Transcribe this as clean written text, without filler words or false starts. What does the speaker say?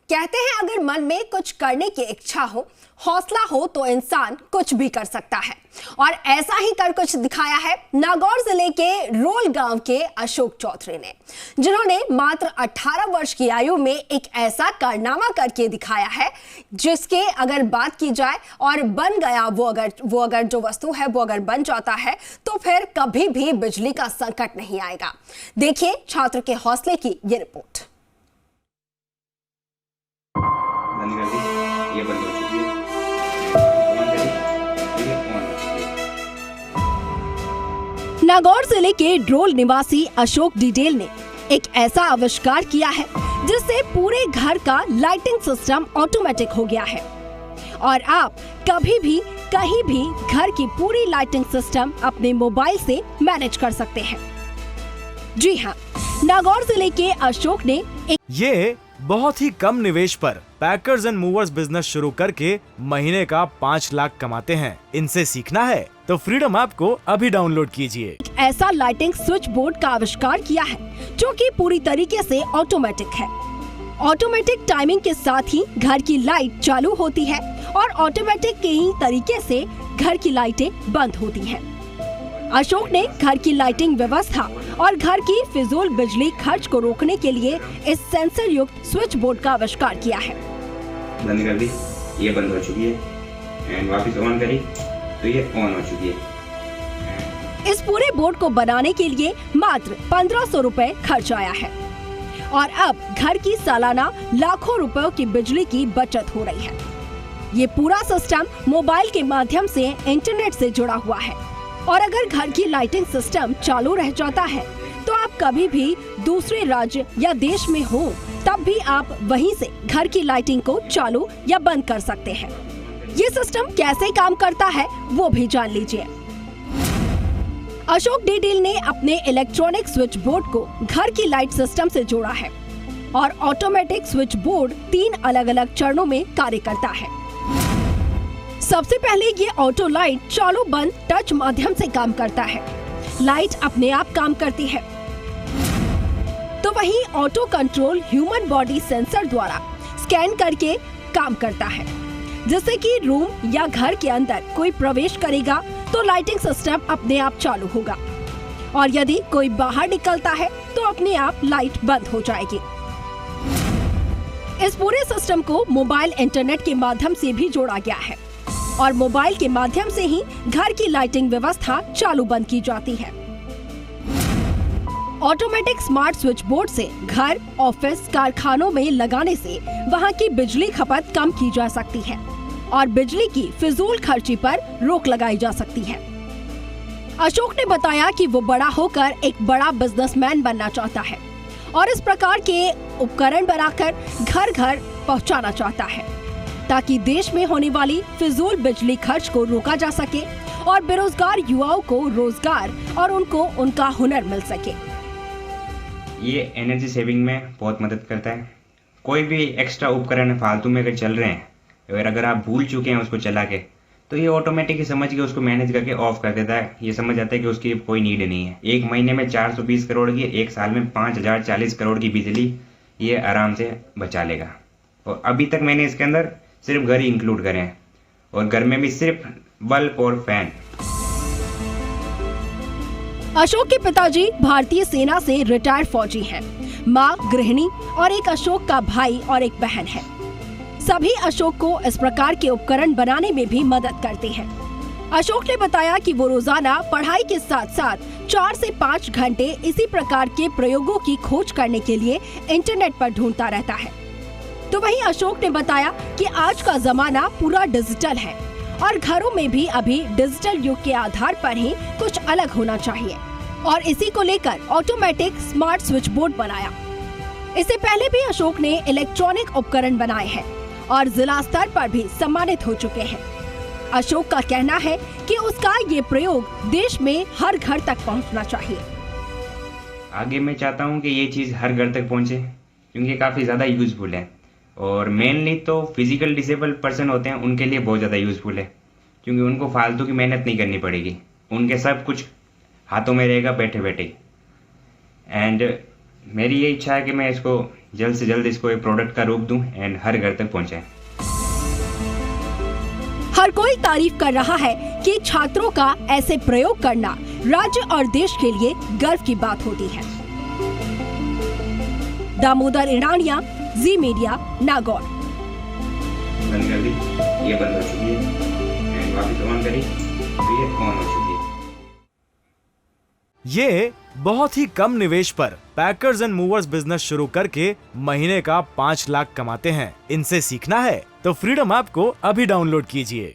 कहते हैं अगर मन में कुछ करने की इच्छा हो, हौसला हो तो इंसान कुछ भी कर सकता है। और ऐसा ही कर कुछ दिखाया है नागौर जिले के रोल गांव के अशोक चौधरी ने, जिन्होंने मात्र 18 वर्ष की आयु में एक ऐसा कारनामा करके दिखाया है जिसके अगर बात की जाए और बन गया वो अगर जो वस्तु है वो अगर बन जाता है तो फिर कभी भी बिजली का संकट नहीं आएगा। देखिए छात्र के हौसले की ये रिपोर्ट। ये बंद हो चुकी है। नागौर जिले के ड्रोल निवासी अशोक डिडेल ने एक ऐसा आविष्कार किया है जिससे पूरे घर का लाइटिंग सिस्टम ऑटोमेटिक हो गया है और आप कभी भी कहीं भी घर की पूरी लाइटिंग सिस्टम अपने मोबाइल से मैनेज कर सकते हैं। जी हाँ, नागौर जिले के अशोक ने ये बहुत ही कम निवेश पर पैकर्स एंड मूवर्स बिजनेस शुरू करके महीने का 5 लाख कमाते हैं। इनसे सीखना है तो फ्रीडम ऐप को अभी डाउनलोड कीजिए। ऐसा लाइटिंग स्विच बोर्ड का आविष्कार किया है जो कि पूरी तरीके से ऑटोमेटिक है। ऑटोमेटिक टाइमिंग के साथ ही घर की लाइट चालू होती है और ऑटोमेटिक के ही तरीके से घर की लाइटें बंद होती हैं। अशोक ने घर की लाइटिंग व्यवस्था और घर की फिजूल बिजली खर्च को रोकने के लिए इस सेंसर युक्त स्विच बोर्ड का आविष्कार किया है। बंद कर दी, ये बंद हो चुकी है एंड वापस ऑन करी तो ये ऑन हो चुकी है। इस पूरे बोर्ड को बनाने के लिए मात्र 1500 रुपए खर्च आया है और अब घर की सालाना लाखों रुपयों की बिजली की बचत हो रही है। ये पूरा सिस्टम मोबाइल के माध्यम से इंटरनेट से जुड़ा हुआ है और अगर घर की लाइटिंग सिस्टम चालू रह जाता है तो आप कभी भी दूसरे राज्य या देश में हो तब भी आप वहीं से घर की लाइटिंग को चालू या बंद कर सकते हैं। ये सिस्टम कैसे काम करता है वो भी जान लीजिए। अशोक डिडेल ने अपने इलेक्ट्रॉनिक स्विच बोर्ड को घर की लाइट सिस्टम से जोड़ा है और ऑटोमेटिक स्विच बोर्ड 3 अलग अलग चरणों में कार्य करता है। सबसे पहले ये ऑटो लाइट चालू बंद टच माध्यम से काम करता है। लाइट अपने आप काम करती है। तो वहीं auto control human body sensor द्वारा स्कैन करके काम करता है, जिससे कि रूम या घर के अंदर कोई प्रवेश करेगा तो लाइटिंग सिस्टम अपने आप चालू होगा और यदि कोई बाहर निकलता है तो अपने आप लाइट बंद हो जाएगी। इस पूरे सिस्टम को मोबाइल इंटरनेट के माध्यम से भी जोड़ा गया है और मोबाइल के माध्यम से ही घर की लाइटिंग व्यवस्था चालू बंद की जाती है। ऑटोमेटिक स्मार्ट स्विच बोर्ड से घर, ऑफिस, कारखानों में लगाने से वहां की बिजली खपत कम की जा सकती है और बिजली की फिजूल खर्ची पर रोक लगाई जा सकती है। अशोक ने बताया कि वो बड़ा होकर एक बड़ा बिजनेसमैन बनना चाहता है और इस प्रकार के उपकरण बनाकर घर घर पहुंचाना चाहता है ताकि देश में होने वाली फिजूल बिजली खर्च को रोका जा सके और बेरोजगार युवाओं को रोजगार और उनको उनका हुनर मिल सके। ये एनर्जी सेविंग में बहुत मदद करता है। कोई भी एक्स्ट्रा उपकरण फालतू में अगर चल रहे हैं और अगर आप भूल चुके हैं उसको चला के तो ये ऑटोमेटिक ही समझ के उसको मैनेज करके ऑफ कर देता है। ये समझ आता है कि उसकी कोई नीड नहीं है। एक महीने में 420 करोड़ की, एक साल में 5040 करोड़ की बिजली ये आराम से बचा लेगा। और अभी तक मैंने इसके अंदर सिर्फ घर ही इंक्लूड करे हैं और घर में भी सिर्फ बल्ब और फैन। अशोक के पिताजी भारतीय सेना से रिटायर्ड फौजी हैं। माँ गृहिणी और एक अशोक का भाई और एक बहन है। सभी अशोक को इस प्रकार के उपकरण बनाने में भी मदद करते हैं। अशोक ने बताया कि वो रोजाना पढ़ाई के साथ साथ 4 से 5 घंटे इसी प्रकार के प्रयोगों की खोज करने के लिए इंटरनेट पर ढूंढता रहता है। तो वहीं अशोक ने बताया कि आज का जमाना पूरा डिजिटल है और घरों में भी अभी डिजिटल युग के आधार पर ही कुछ अलग होना चाहिए और इसी को लेकर ऑटोमेटिक स्मार्ट स्विच बोर्ड बनाया। इससे पहले भी अशोक ने इलेक्ट्रॉनिक उपकरण बनाए हैं और जिला स्तर पर भी सम्मानित हो चुके हैं। अशोक का कहना है कि उसका ये प्रयोग देश में हर घर तक पहुंचना चाहिए। आगे मैं चाहता हूं कि ये चीज़ हर घर तक पहुंचे क्योंकि काफ़ी ज़्यादा यूजफुल है और मेनली तो फिजिकल डिसेबल पर्सन होते हैं उनके लिए बहुत ज़्यादा यूजफुल है क्योंकि उनको फालतू की मेहनत नहीं करनी पड़ेगी। उनके सब कुछ हाथों में रहेगा बैठे बैठे। एंड मेरी ये इच्छा है कि मैं इसको जल्द से जल्द इसको एक प्रोडक्ट का रूप दूं एंड हर घर तक पहुंचाएं। हर कोई तारीफ कर रहा है कि छात्रों का ऐसे प्रयोग करना राज्य और देश के लिए गर्व की बात होती है। दामोदर इरानिया, जी मीडिया, नागौर। बंद कर दी, ये बंद हो चुकी है एंड वापस ऑन करी तो ये ऑन हो चुकी है। ये बहुत ही कम निवेश पर पैकर्स एंड मूवर्स बिजनेस शुरू करके महीने का 5 लाख कमाते हैं। इनसे सीखना है तो फ्रीडम ऐप को अभी डाउनलोड कीजिए।